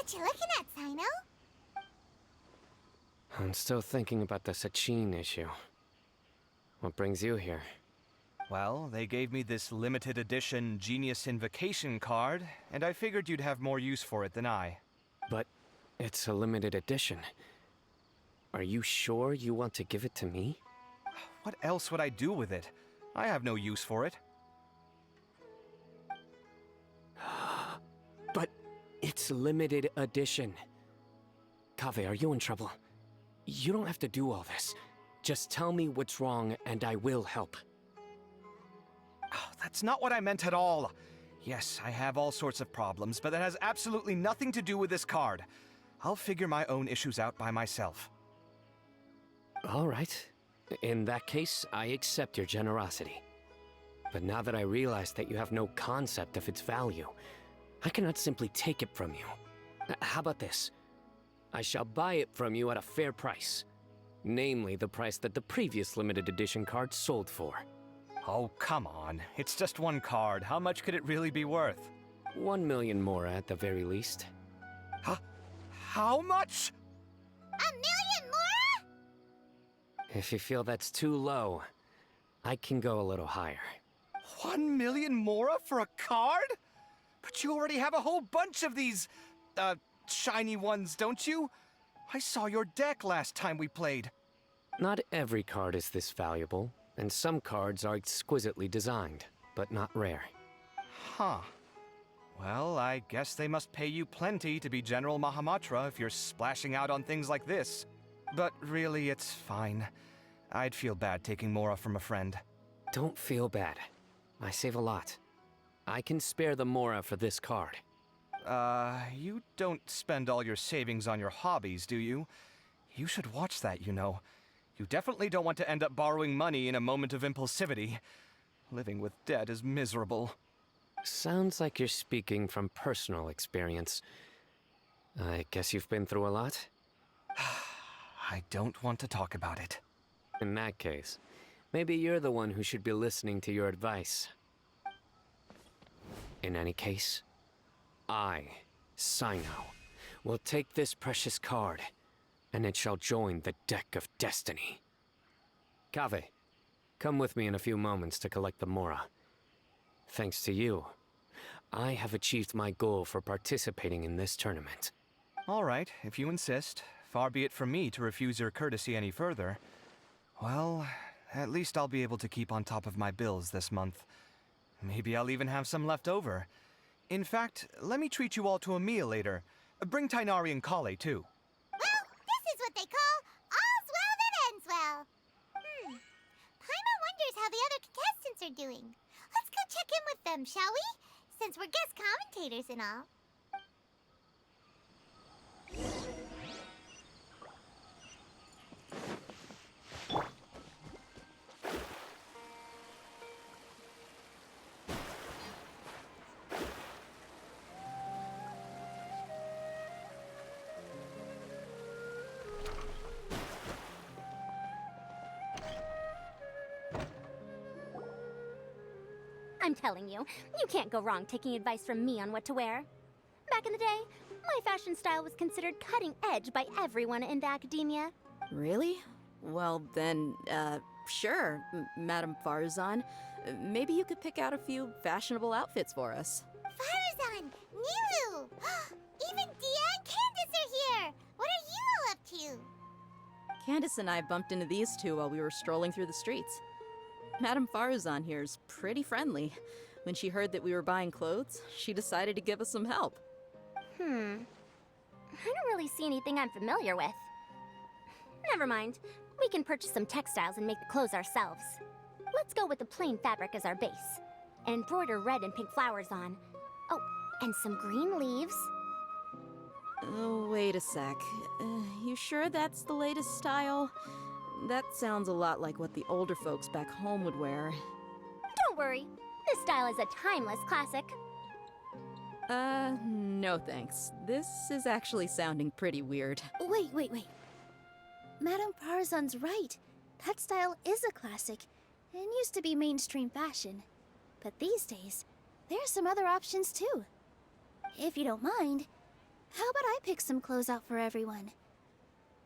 What you looking at, Sino? I'm still thinking about the Sachin issue. What brings you here? Well, they gave me this limited edition Genius Invocation card, and I figured you'd have more use for it than I. But it's a limited edition. Are you sure you want to give it to me? What else would I do with it? I have no use for it. But it's limited edition. Kaveh, are you in trouble? You don't have to do all this. Just tell me what's wrong and I will help. Oh, that's not what I meant at all. Yes, I have all sorts of problems, but that has absolutely nothing to do with this card. I'll figure my own issues out by myself. All right. In that case, I accept your generosity. But now that I realize that you have no concept of its value, I cannot simply take it from you. How about this? I shall buy it from you at a fair price. Namely, the price that the previous limited edition card sold for. Oh, come on. It's just one card. How much could it really be worth? 1 million more at the very least. Huh? How much? 1 million more? If you feel that's too low, I can go a little higher. 1 million mora for a card? But you already have a whole bunch of these, shiny ones, don't you? I saw your deck last time we played. Not every card is this valuable, and some cards are exquisitely designed, but not rare. Huh. Well, I guess they must pay you plenty to be General Mahamatra if you're splashing out on things like this. But really, it's fine. I'd feel bad taking Mora from a friend. Don't feel bad. I save a lot. I can spare the Mora for this card. You don't spend all your savings on your hobbies, do you? You should watch that, you know. You definitely don't want to end up borrowing money in a moment of impulsivity. Living with debt is miserable. Sounds like you're speaking from personal experience. I guess you've been through a lot? I don't want to talk about it. In that case, maybe you're the one who should be listening to your advice. In any case, I, Sino, will take this precious card, and it shall join the deck of destiny. Kaveh, come with me in a few moments to collect the Mora. Thanks to you, I have achieved my goal for participating in this tournament. All right, if you insist. Far be it from me to refuse your courtesy any further. Well, at least I'll be able to keep on top of my bills this month. Maybe I'll even have some left over. In fact, let me treat you all to a meal later. Bring Tainari and Kale, too. Well, this is what they call all's well that ends well. Paimon wonders how the other contestants are doing. Let's go check in with them, shall we? Since we're guest commentators and all. I'm telling you, you can't go wrong taking advice from me on what to wear. Back in the day, my fashion style was considered cutting edge by everyone in the academia. Really? Well, then, sure, Madame Farzan. Maybe you could pick out a few fashionable outfits for us. Farazan, Nilu! Even Dia and Candace are here! What are you all up to? Candace and I bumped into these two while we were strolling through the streets. Madame Farazan here is pretty friendly. When she heard that we were buying clothes, she decided to give us some help. I don't really see anything I'm familiar with. Never mind. We can purchase some textiles and make the clothes ourselves. Let's go with the plain fabric as our base. And embroider red and pink flowers on. Oh, and some green leaves. Oh, wait a sec. You sure that's the latest style? That sounds a lot like what the older folks back home would wear. Don't worry. This style is a timeless classic. No thanks. This is actually sounding pretty weird. Wait. Madame Farzan's right. That style is a classic, and used to be mainstream fashion. But these days, there are some other options too. If you don't mind, How about I pick some clothes out for everyone?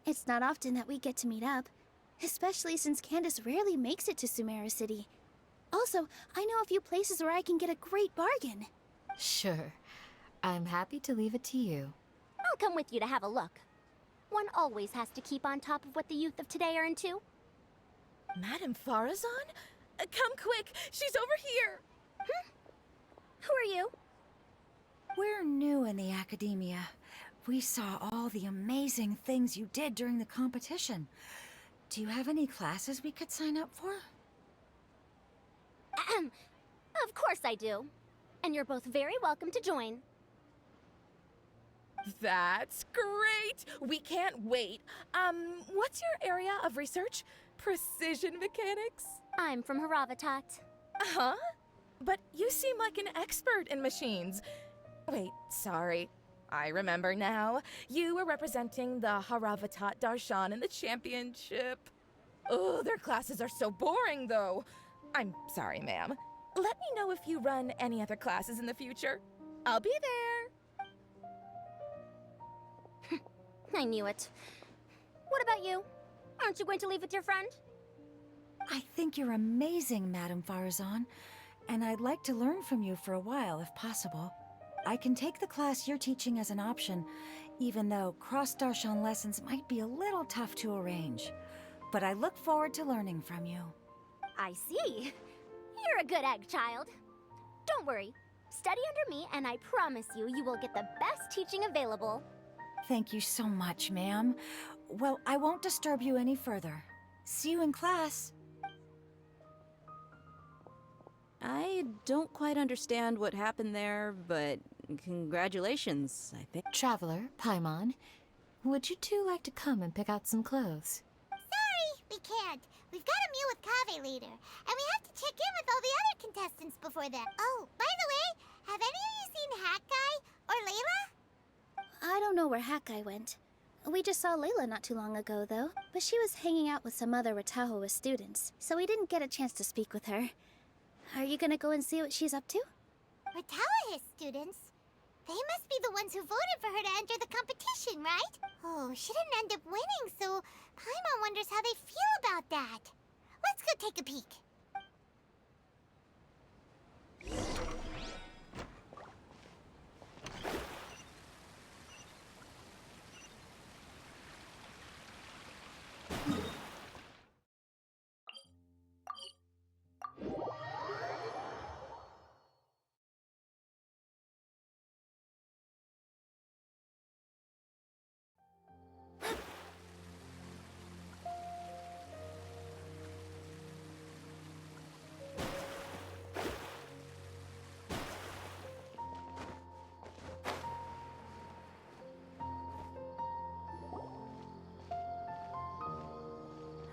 It's not often that we get to meet up, especially since Candace rarely makes it to Sumeru City. Also, I know a few places where I can get a great bargain. Sure. I'm happy to leave it to you. I'll come with you to have a look. One always has to keep on top of what the youth of today are into. Madame Farazan? Come quick, she's over here! Who are you? We're new in the academia. We saw all the amazing things you did during the competition. Do you have any classes we could sign up for? Ahem. Of course I do. And you're both very welcome to join. That's great! We can't wait. What's your area of research? Precision mechanics? I'm from Haravatat. Huh? But you seem like an expert in machines. Wait, sorry. I remember now. You were representing the Haravatat Darshan in the championship. Oh, their classes are so boring, though. I'm sorry, ma'am. Let me know if you run any other classes in the future. I'll be there. I knew it. What about you? Aren't you going to leave with your friend? I think you're amazing, Madame Farazan, and I'd like to learn from you for a while, if possible. I can take the class you're teaching as an option, even though cross-Darshan lessons might be a little tough to arrange. But I look forward to learning from you. I see. You're a good egg, child. Don't worry. Study under me, and I promise you, you will get the best teaching available. Thank you so much, ma'am. Well, I won't disturb you any further. See you in class. I don't quite understand what happened there, but congratulations, I think. Traveler, Paimon, would you two like to come and pick out some clothes? Sorry, we can't. We've got a meal with Kaveh later, and we have to check in with all the other contestants before then. Oh, by the way, have any of you seen Hat Guy or Layla? I don't know where Hat Guy went. We just saw Layla not too long ago, though. But she was hanging out with some other Ratahoa students, so we didn't get a chance to speak with her. Are you gonna go and see what she's up to? Ratawa students? They must be the ones who voted for her to enter the competition, right? Oh, she didn't end up winning, so Paimon wonders how they feel about that. Let's go take a peek.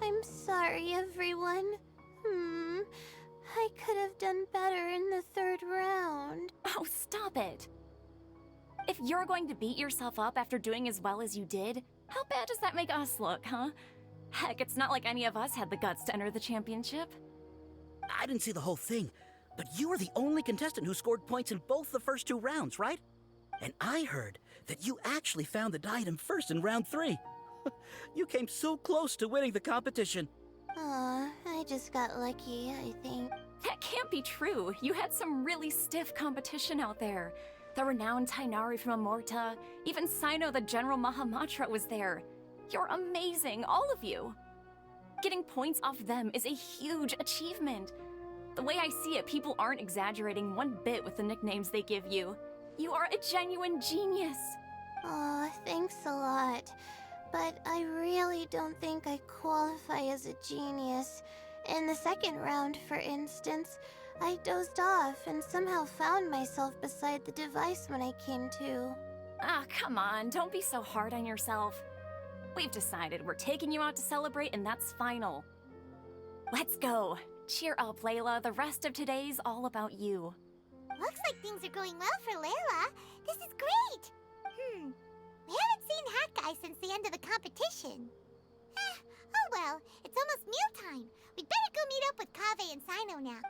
I'm sorry, everyone. I could have done better in the third round. Oh, stop it. If you're going to beat yourself up after doing as well as you did, how bad does that make us look, huh? Heck, it's not like any of us had the guts to enter the championship. I didn't see the whole thing, but you were the only contestant who scored points in both the first 2 rounds, right? And I heard that you actually found the diadem first in round 3. You came so close to winning the competition. Aw, I just got lucky, I think. That can't be true. You had some really stiff competition out there. The renowned Tainari from Amorta, even Sino the General Mahamatra was there. You're amazing, all of you. Getting points off them is a huge achievement. The way I see it, people aren't exaggerating one bit with the nicknames they give you. You are a genuine genius. Aw, thanks a lot. But I really don't think I qualify as a genius. In the second round, for instance, I dozed off and somehow found myself beside the device when I came to. Ah, come on, don't be so hard on yourself. We've decided we're taking you out to celebrate, and that's final. Let's go. Cheer up, Layla. The rest of today's all about you. Looks like things are going well for Layla. This is great. We haven't seen Hat Guy since the end of the competition. Oh well, it's almost mealtime. We'd better go meet up with Kaveh and Sino now.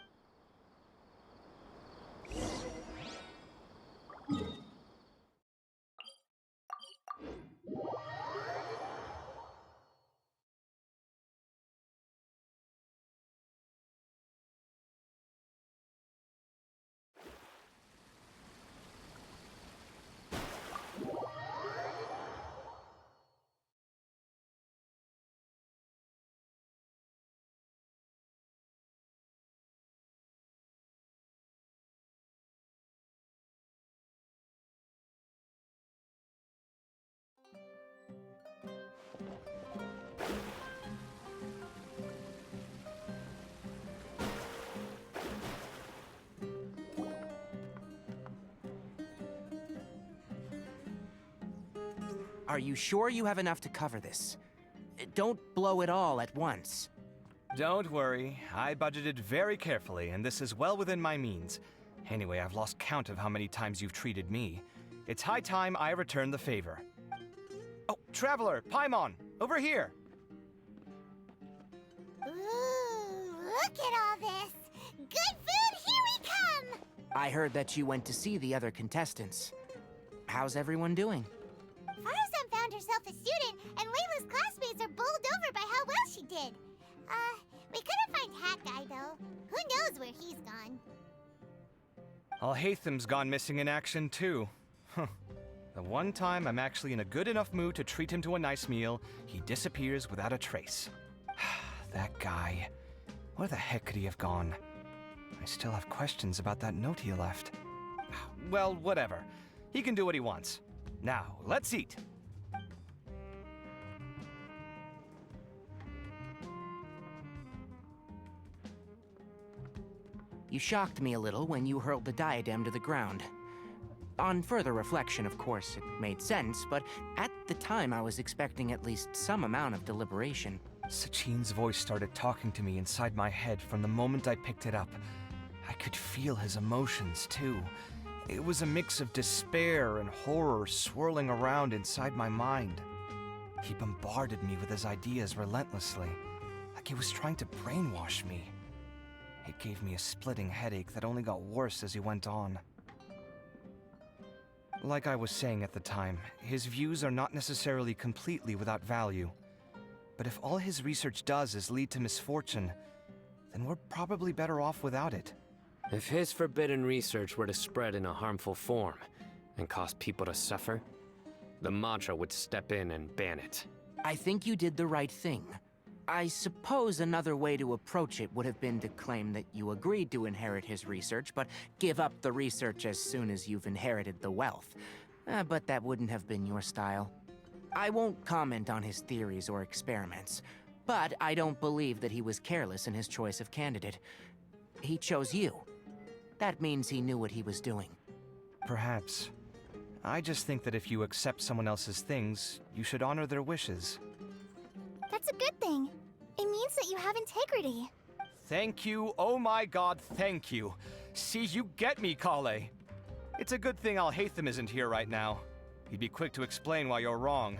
Are you sure you have enough to cover this? Don't blow it all at once. Don't worry, I budgeted very carefully, and this is well within my means. Anyway, I've lost count of how many times you've treated me. It's high time I return the favor. Oh, Traveler, Paimon, over here! Ooh, look at all this! Good food, here we come! I heard that you went to see the other contestants. How's everyone doing? Faruzan found herself a student, and Layla's classmates are bowled over by how well she did. We couldn't find Hat Guy, though. Who knows where he's gone? Alhaitham's gone missing in action, too. The one time I'm actually in a good enough mood to treat him to a nice meal, he disappears without a trace. That guy. Where the heck could he have gone? I still have questions about that note he left. Well, whatever. He can do what he wants. Now, let's eat. You shocked me a little when you hurled the diadem to the ground. On further reflection, of course, it made sense, but at the time I was expecting at least some amount of deliberation. Sachin's voice started talking to me inside my head from the moment I picked it up. I could feel his emotions, too. It was a mix of despair and horror swirling around inside my mind. He bombarded me with his ideas relentlessly, like he was trying to brainwash me. It gave me a splitting headache that only got worse as he went on. Like I was saying at the time, his views are not necessarily completely without value. But if all his research does is lead to misfortune, then we're probably better off without it. If his forbidden research were to spread in a harmful form and cause people to suffer, the Mantra would step in and ban it. I think you did the right thing. I suppose another way to approach it would have been to claim that you agreed to inherit his research, but give up the research as soon as you've inherited the wealth. But that wouldn't have been your style. I won't comment on his theories or experiments, but I don't believe that he was careless in his choice of candidate. He chose you. That means he knew what he was doing. Perhaps. I just think that if you accept someone else's things, you should honor their wishes. That's a good thing. It means that you have integrity. Thank you, oh my god, thank you. See, you get me, Kale. It's a good thing Alhaitham isn't here right now. He'd be quick to explain why you're wrong.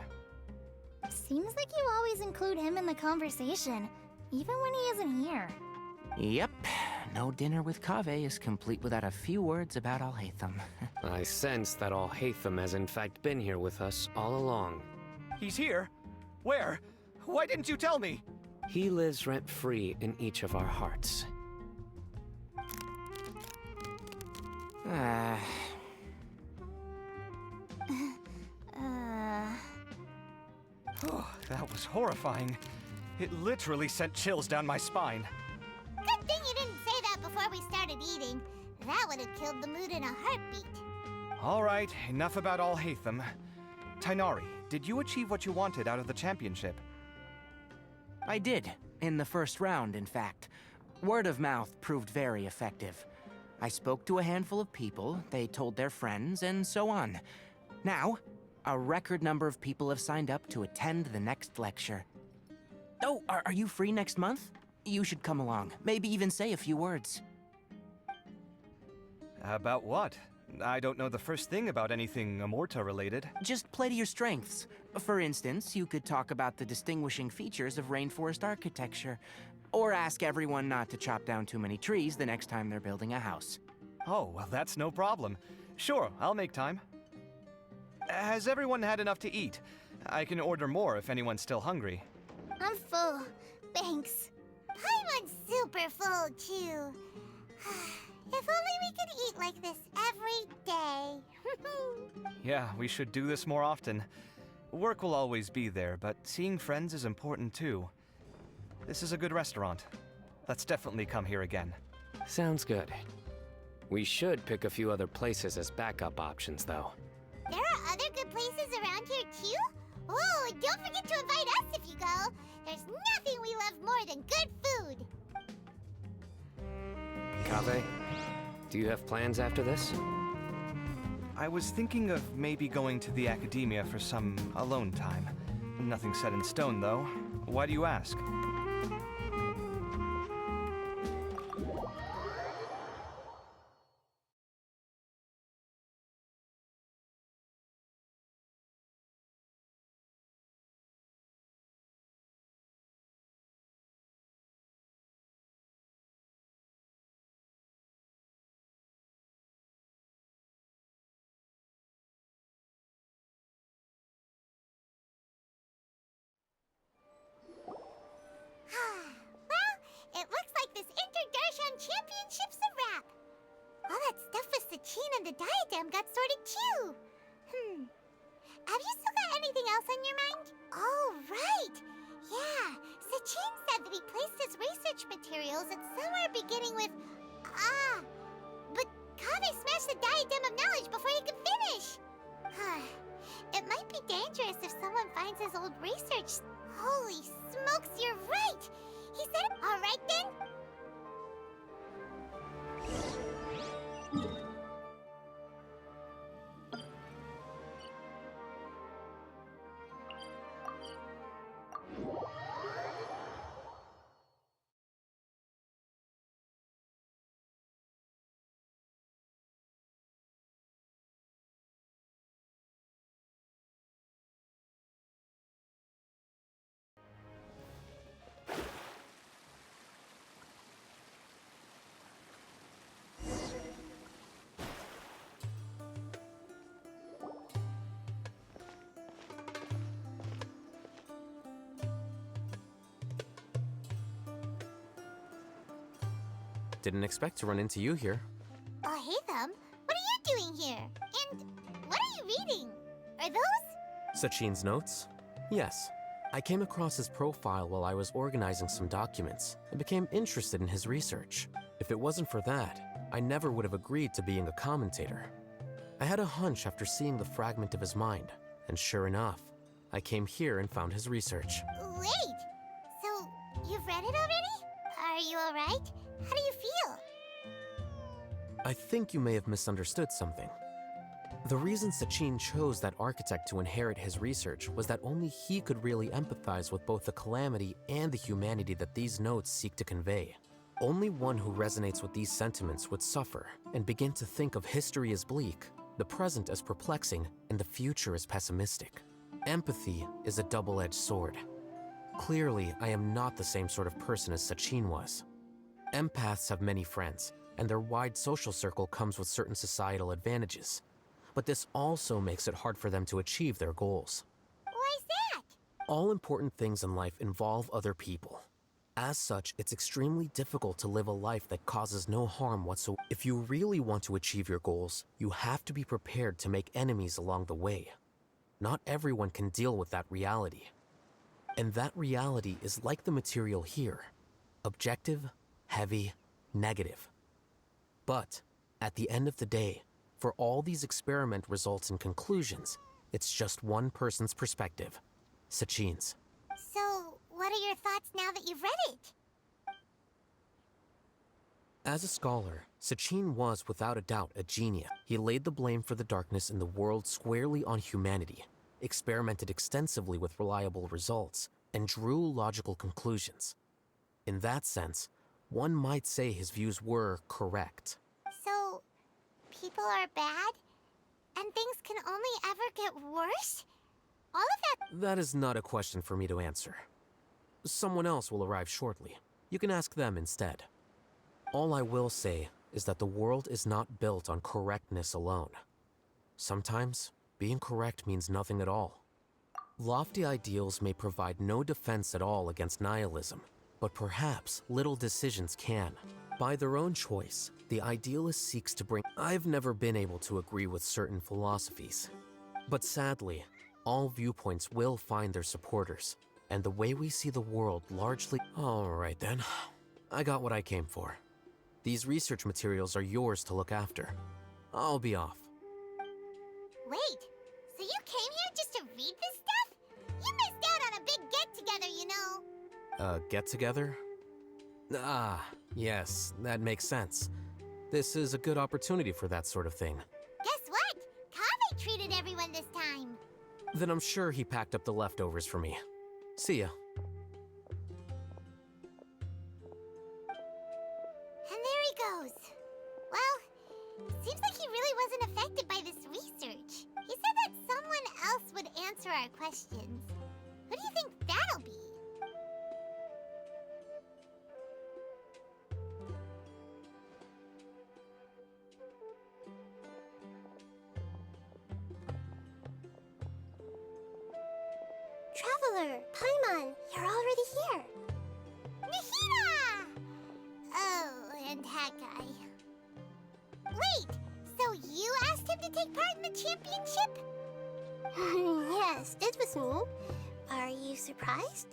Seems like you always include him in the conversation, even when he isn't here. Yep. No dinner with Kaveh is complete without a few words about Alhaitham. I sense that Alhaitham has in fact been here with us all along. He's here? Where? Why didn't you tell me? He lives rent-free in each of our hearts. Oh, that was horrifying. It literally sent chills down my spine. Good thing you didn't say that before we started eating. That would have killed the mood in a heartbeat. All right, enough about Alhaitham. Tainari, did you achieve what you wanted out of the championship? I did. In the first round, in fact. Word of mouth proved very effective. I spoke to a handful of people, they told their friends, and so on. Now, a record number of people have signed up to attend the next lecture. Oh, are you free next month? You should come along. Maybe even say a few words. About what? I don't know the first thing about anything Amorta-related. Just play to your strengths. For instance, you could talk about the distinguishing features of rainforest architecture, or ask everyone not to chop down too many trees the next time they're building a house. Oh, well, that's no problem. Sure, I'll make time. Has everyone had enough to eat? I can order more if anyone's still hungry. I'm full. Thanks. Paimon's super full, too. If only we could eat like this every day. Yeah, we should do this more often. Work will always be there, but seeing friends is important too. This is a good restaurant. Let's definitely come here again. Sounds good. We should pick a few other places as backup options, though. There are other good places around here, too? Oh, and don't forget to invite us if you go. There's nothing we love more than good food. Kaveh, do you have plans after this? I was thinking of maybe going to the academia for some alone time. Nothing set in stone, though. Why do you ask? Well, it looks like this Inter-Darshan Championship's a wrap. All that stuff with Sachin and the diadem got sorted too. Have you still got anything else on your mind? Oh, right. Yeah, Sachin said that he placed his research materials at somewhere beginning with... but Kaveh smashed the diadem of knowledge before he could finish. It might be dangerous if someone finds his old research. Holy smokes, you're right! He said, all right then. Didn't expect to run into you here. Oh, hey, Thumb. What are you doing here? And what are you reading? Are those? Sachin's notes? Yes. I came across his profile while I was organizing some documents and became interested in his research. If it wasn't for that, I never would have agreed to being a commentator. I had a hunch after seeing the fragment of his mind, and sure enough, I came here and found his research. Wait! So, you've read it already? Are you alright? How do you feel? I think you may have misunderstood something. The reason Sachin chose that architect to inherit his research was that only he could really empathize with both the calamity and the humanity that these notes seek to convey. Only one who resonates with these sentiments would suffer and begin to think of history as bleak, the present as perplexing, and the future as pessimistic. Empathy is a double-edged sword. Clearly, I am not the same sort of person as Sachin was. Empaths have many friends, and their wide social circle comes with certain societal advantages. But this also makes it hard for them to achieve their goals. Why's that? All important things in life involve other people. As such, it's extremely difficult to live a life that causes no harm whatsoever. If you really want to achieve your goals, you have to be prepared to make enemies along the way. Not everyone can deal with that reality. And that reality is like the material here. Objective, heavy, negative. But, at the end of the day, for all these experiment results and conclusions, it's just one person's perspective, Sachin's. So, what are your thoughts now that you've read it? As a scholar, Sachin was without a doubt a genius. He laid the blame for the darkness in the world squarely on humanity, experimented extensively with reliable results, and drew logical conclusions. In that sense, one might say his views were correct. So, people are bad? And things can only ever get worse? All of that... That is not a question for me to answer. Someone else will arrive shortly. You can ask them instead. All I will say is that the world is not built on correctness alone. Sometimes, being correct means nothing at all. Lofty ideals may provide no defense at all against nihilism, but perhaps little decisions can. By their own choice, the idealist seeks to bring... I've never been able to agree with certain philosophies. But sadly, all viewpoints will find their supporters, and the way we see the world largely... Alright then, I got what I came for. These research materials are yours to look after. I'll be off. Wait, so you came here just to read this stuff? You missed out on a big get-together, you know. Get-together? Ah, yes, that makes sense. This is a good opportunity for that sort of thing. Guess what? this time. Then I'm sure he packed up the leftovers for me. See ya. And there he goes. Well, seems like he really wasn't affected by this research. He said that someone else would answer our questions. Who do you think that'll be? Traveler, Paimon, you're already here. Nahida! Oh, and that guy. Wait, so you asked him to take part in the championship? Yes, it was me. Are you surprised?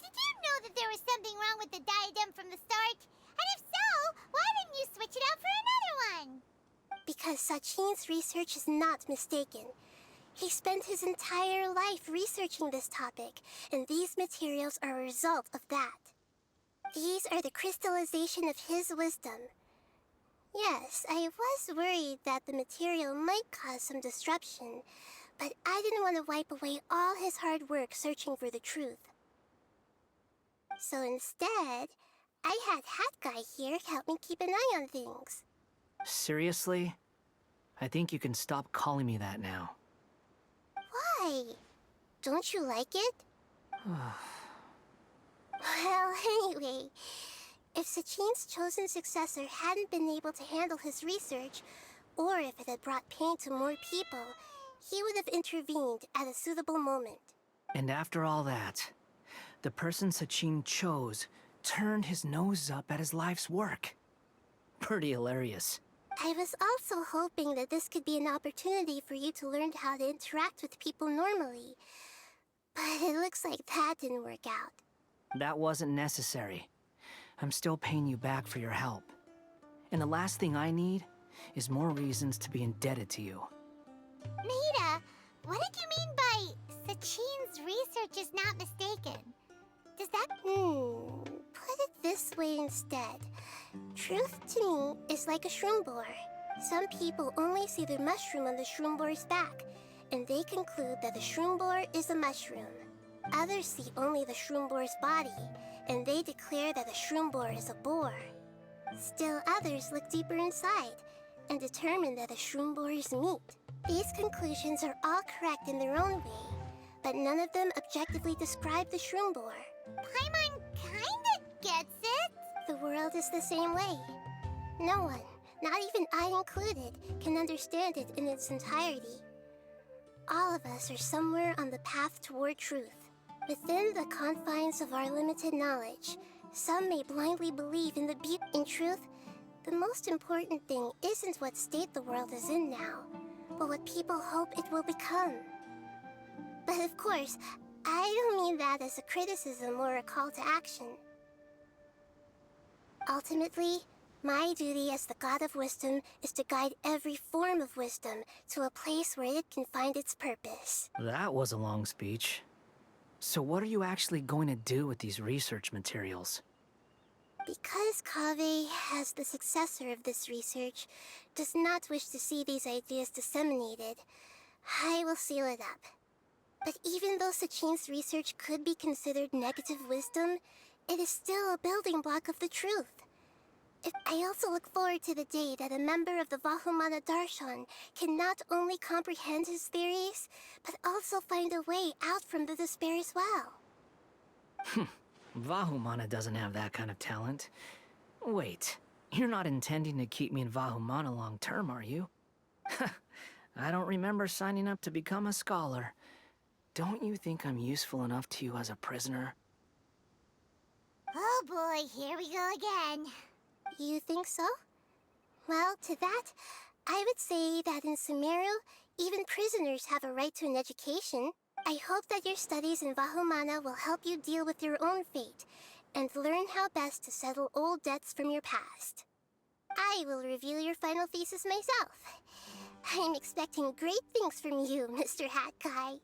Did you know that there was something wrong with the diadem from the start? And if so, why didn't you switch it out for another one? Because Sachin's research is not mistaken. He spent his entire life researching this topic, and these materials are a result of that. These are the crystallization of his wisdom. Yes, I was worried that the material might cause some disruption, but I didn't want to wipe away all his hard work searching for the truth. So instead, I had Hat Guy here help me keep an eye on things. Seriously? I think you can stop calling me that now. Why? Don't you like it? Well, anyway, if Sachin's chosen successor hadn't been able to handle his research, or if it had brought pain to more people, he would have intervened at a suitable moment. And after all that, the person Sachin chose turned his nose up at his life's work. Pretty hilarious. I was also hoping that this could be an opportunity for you to learn how to interact with people normally. But it looks like that didn't work out. That wasn't necessary. I'm still paying you back for your help. And the last thing I need is more reasons to be indebted to you. Nahida, what did you mean by Sachin's research is not mistaken? Does that... Put it this way instead. Truth to me is like a shroom boar. Some people only see the mushroom on the shroom boar's back, and they conclude that the shroom boar is a mushroom. Others see only the shroom boar's body, and they declare that the shroom boar is a boar. Still others look deeper inside, and determine that the shroom boar is meat. These conclusions are all correct in their own way, but none of them objectively describe the shroom boar. Paimon kinda gets it. The world is the same way. No one, not even I included, can understand it in its entirety. All of us are somewhere on the path toward truth. Within the confines of our limited knowledge, some may blindly believe in the beauty. In truth, the most important thing isn't what state the world is in now, but what people hope it will become. But of course, I don't mean that as a criticism or a call to action. Ultimately, my duty as the God of Wisdom is to guide every form of wisdom to a place where it can find its purpose. That was a long speech. So what are you actually going to do with these research materials? Because Kaveh, as the successor of this research, does not wish to see these ideas disseminated, I will seal it up. But even though Sachin's research could be considered negative wisdom, it is still a building block of the truth. I also look forward to the day that a member of the Vahumana Darshan can not only comprehend his theories, but also find a way out from the despair as well. Vahumana doesn't have that kind of talent. Wait, you're not intending to keep me in Vahumana long term, are you? I don't remember signing up to become a scholar. Don't you think I'm useful enough to you as a prisoner? Oh boy, here we go again. You think so? Well, to that, I would say that in Sumeru, even prisoners have a right to an education. I hope that your studies in Vahumana will help you deal with your own fate, and learn how best to settle old debts from your past. I will review your final thesis myself. I'm expecting great things from you, Mr. Hat Guy.